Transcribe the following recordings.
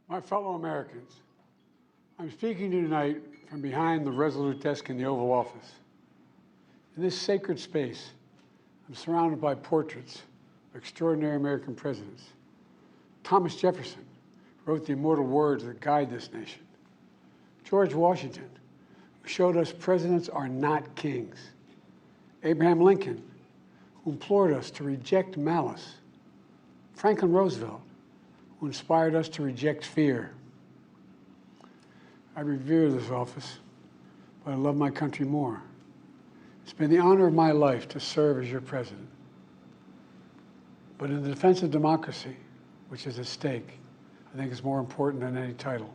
My fellow Americans, I'm speaking to you tonight from behind the resolute desk in the Oval Office. In this sacred space, I'm surrounded by portraits of extraordinary American presidents. Thomas Jefferson wrote the immortal words that guide this nation. George Washington, who showed us presidents are not kings. Abraham Lincoln, who implored us to reject malice. Franklin Roosevelt, who inspired us to reject fear. I revere this office, but I love my country more. It's been the honor of my life to serve as your president. But in the defense of democracy, which is at stake, I think is more important than any title.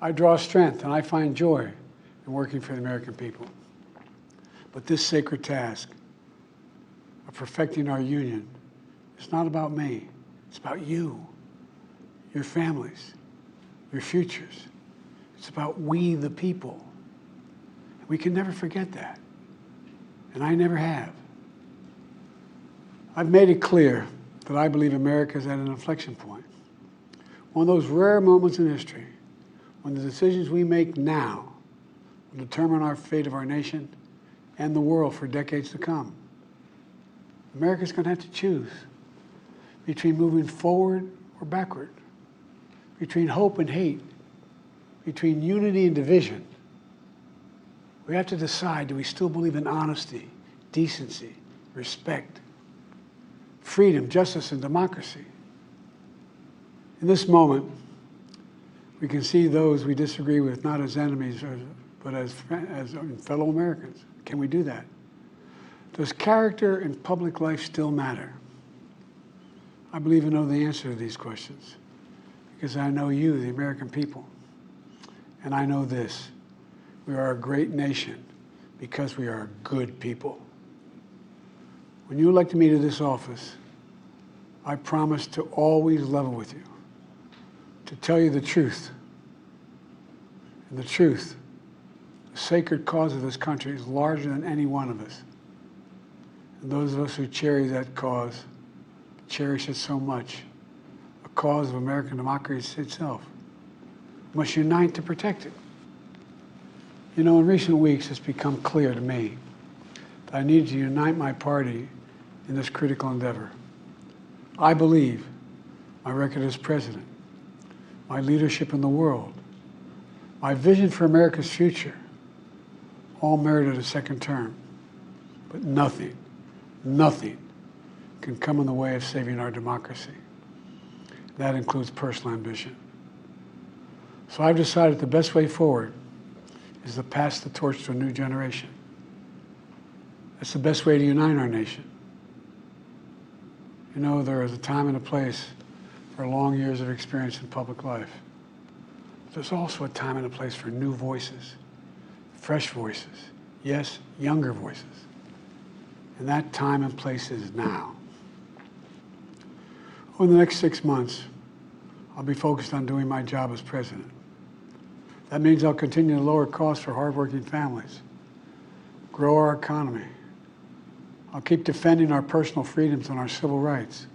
I draw strength and I find joy in working for the American people. But this sacred task of perfecting our union is not about me. It's about you, your families, your futures. It's about we, the people. We can never forget that, and I never have. I've made it clear that I believe America is at an inflection point. One of those rare moments in history when the decisions we make now will determine our fate of our nation and the world for decades to come. America's going to have to choose between moving forward or backward, between hope and hate, between unity and division. We have to decide, do we still believe in honesty, decency, respect, freedom, justice, and democracy? In this moment, we can see those we disagree with not as enemies, but as fellow Americans. Can we do that? Does character in public life still matter? I believe I know the answer to these questions because I know you, the American people. And I know this, we are a great nation because we are good people. When you elected me to this office, I promised to always level with you, to tell you the truth. And the truth, the sacred cause of this country is larger than any one of us. And those of us who cherish that cause, cherish it so much, a cause of American democracy itself, must unite to protect it. You know, in recent weeks, it's become clear to me that I need to unite my party in this critical endeavor. I believe my record as president, my leadership in the world, my vision for America's future, all merited a second term. But nothing can come in the way of saving our democracy. That includes personal ambition. So I've decided the best way forward is to pass the torch to a new generation. That's the best way to unite our nation. You know, there is a time and a place for long years of experience in public life. There's also a time and a place for new voices, fresh voices, yes, younger voices. And that time and place is now. Over the next 6 months, I'll be focused on doing my job as president. That means I'll continue to lower costs for hardworking families, grow our economy. I'll keep defending our personal freedoms and our civil rights,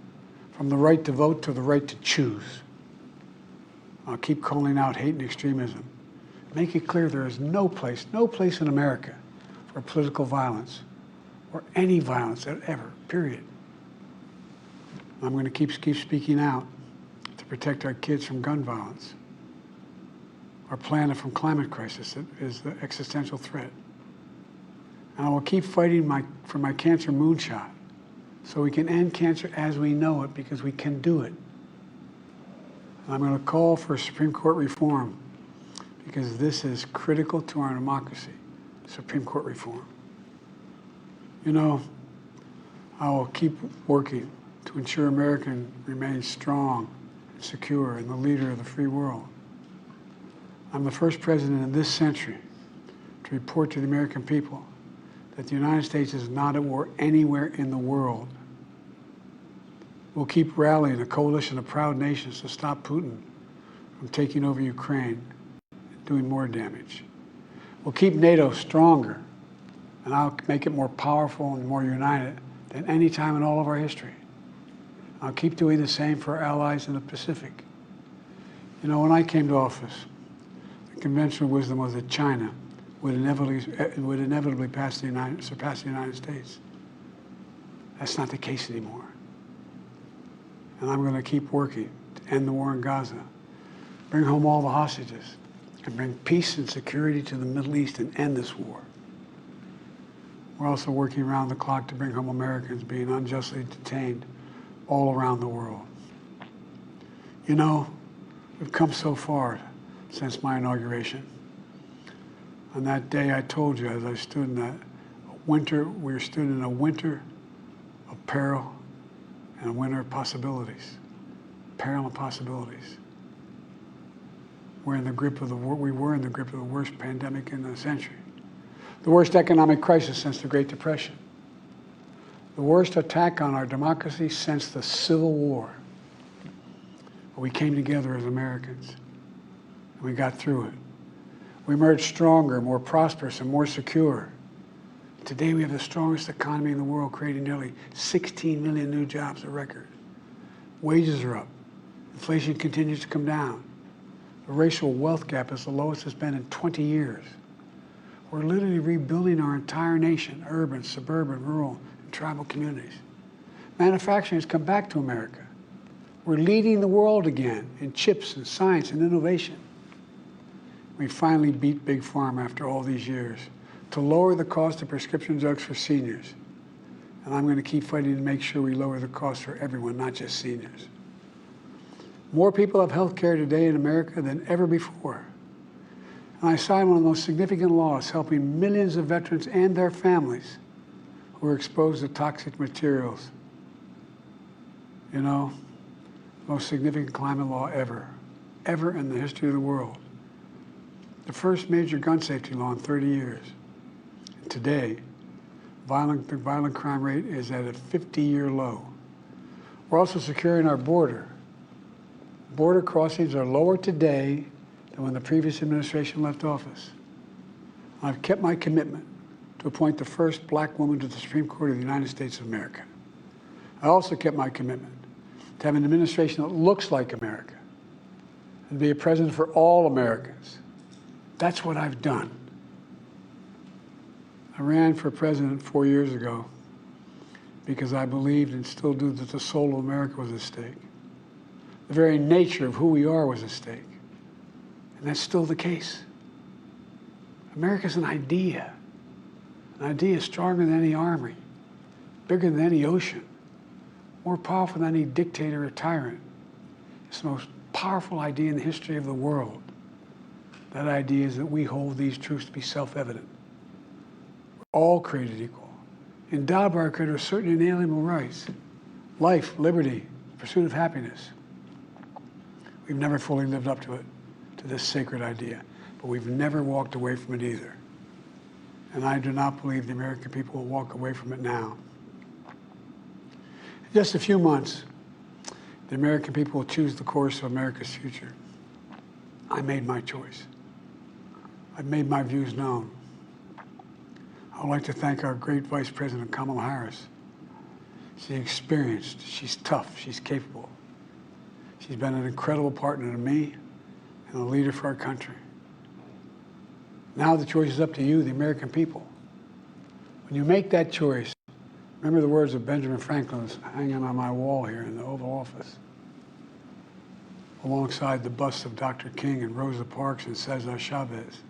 from the right to vote to the right to choose. I'll keep calling out hate and extremism. Make it clear there is no place in America for political violence or any violence ever, period. I'm going to keep speaking out to protect our kids from gun violence, our planet from climate crisis that is the existential threat. And I will keep fighting for my cancer moonshot so we can end cancer as we know it, because we can do it. And I'm going to call for Supreme Court reform because this is critical to our democracy, Supreme Court reform. You know, I will keep working to ensure America remains strong and secure and the leader of the free world. I'm the first president in this century to report to the American people that the United States is not at war anywhere in the world. We'll keep rallying a coalition of proud nations to stop Putin from taking over Ukraine and doing more damage. We'll keep NATO stronger, and I'll make it more powerful and more united than any time in all of our history. I'll keep doing the same for our allies in the Pacific. You know, when I came to office, the conventional wisdom was that China would inevitably surpass the United States. That's not the case anymore. And I'm going to keep working to end the war in Gaza, bring home all the hostages, and bring peace and security to the Middle East and end this war. We're also working around the clock to bring home Americans being unjustly detained all around the world. You know, we've come so far since my inauguration. On that day, I told you, as I stood in that winter, we stood in a winter of peril and a winter of possibilities. Peril and possibilities. We were in the grip of the worst pandemic in the century. The worst economic crisis since the Great Depression. The worst attack on our democracy since the Civil War. But we came together as Americans, and we got through it. We emerged stronger, more prosperous, and more secure. Today we have the strongest economy in the world, creating nearly 16 million new jobs, a record. Wages are up. Inflation continues to come down. The racial wealth gap is the lowest it's been in 20 years. We're literally rebuilding our entire nation, urban, suburban, rural, and tribal communities. Manufacturing has come back to America. We're leading the world again in chips and science and innovation. We finally beat Big Pharma after all these years to lower the cost of prescription drugs for seniors. And I'm going to keep fighting to make sure we lower the cost for everyone, not just seniors. More people have health care today in America than ever before. And I signed one of the most significant laws helping millions of veterans and their families who are exposed to toxic materials. You know, most significant climate law ever in the history of the world. The first major gun safety law in 30 years. And today, the violent crime rate is at a 50-year low. We're also securing our border. Border crossings are lower today than when the previous administration left office. I've kept my commitment to appoint the first black woman to the Supreme Court of the United States of America. I also kept my commitment to have an administration that looks like America and be a president for all Americans. That's what I've done. I ran for president 4 years ago because I believed and still do that the soul of America was at stake. The very nature of who we are was at stake. And that's still the case. America's an idea. An idea stronger than any army, bigger than any ocean, more powerful than any dictator or tyrant. It's the most powerful idea in the history of the world. That idea is that we hold these truths to be self-evident. We're all created equal, endowed by our Creator with certain inalienable rights: life, liberty, pursuit of happiness. We've never fully lived up to it, to this sacred idea, but we've never walked away from it either. And I do not believe the American people will walk away from it now. In just a few months, the American people will choose the course of America's future. I made my choice. I've made my views known. I would like to thank our great Vice President Kamala Harris. She's experienced, she's tough, she's capable. She's been an incredible partner to me and a leader for our country. Now the choice is up to you, the American people. When you make that choice, remember the words of Benjamin Franklin hanging on my wall here in the Oval Office, alongside the busts of Dr. King and Rosa Parks and Cesar Chavez.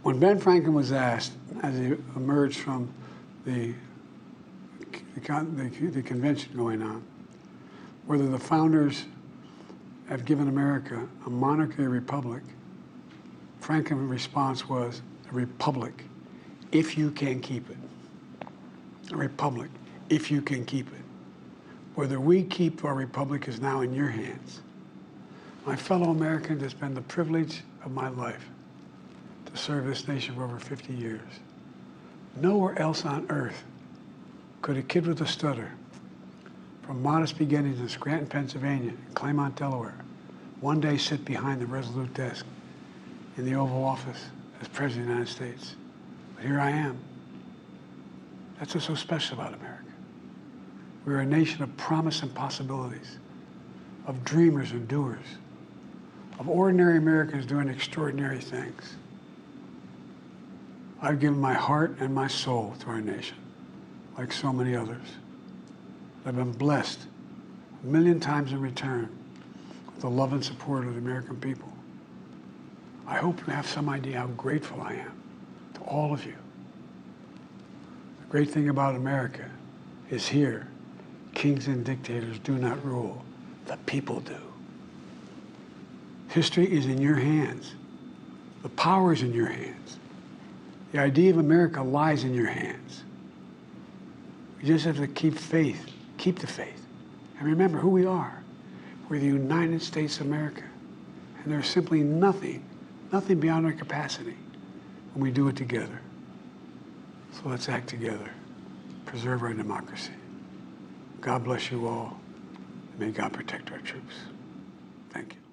When Ben Franklin was asked, as he emerged from the convention going on, whether the founders have given America a monarchy or republic, Franklin's response was, a republic, if you can keep it. A republic, if you can keep it. Whether we keep our republic is now in your hands. My fellow Americans, it's been the privilege of my life to serve this nation for over 50 years. Nowhere else on earth could a kid with a stutter from modest beginnings in Scranton, Pennsylvania, and Claymont, Delaware, one day sit behind the resolute desk in the Oval Office as President of the United States. But here I am. That's what's so special about America. We're a nation of promise and possibilities, of dreamers and doers, of ordinary Americans doing extraordinary things. I've given my heart and my soul to our nation, like so many others. I've been blessed a million times in return with the love and support of the American people. I hope you have some idea how grateful I am to all of you. The great thing about America is here, kings and dictators do not rule, the people do. History is in your hands. The power is in your hands. The idea of America lies in your hands. You just have to keep faith, keep the faith, and remember who we are. We're the United States of America, and there's simply nothing beyond our capacity when we do it together. So let's act together, preserve our democracy. God bless you all, and may God protect our troops. Thank you.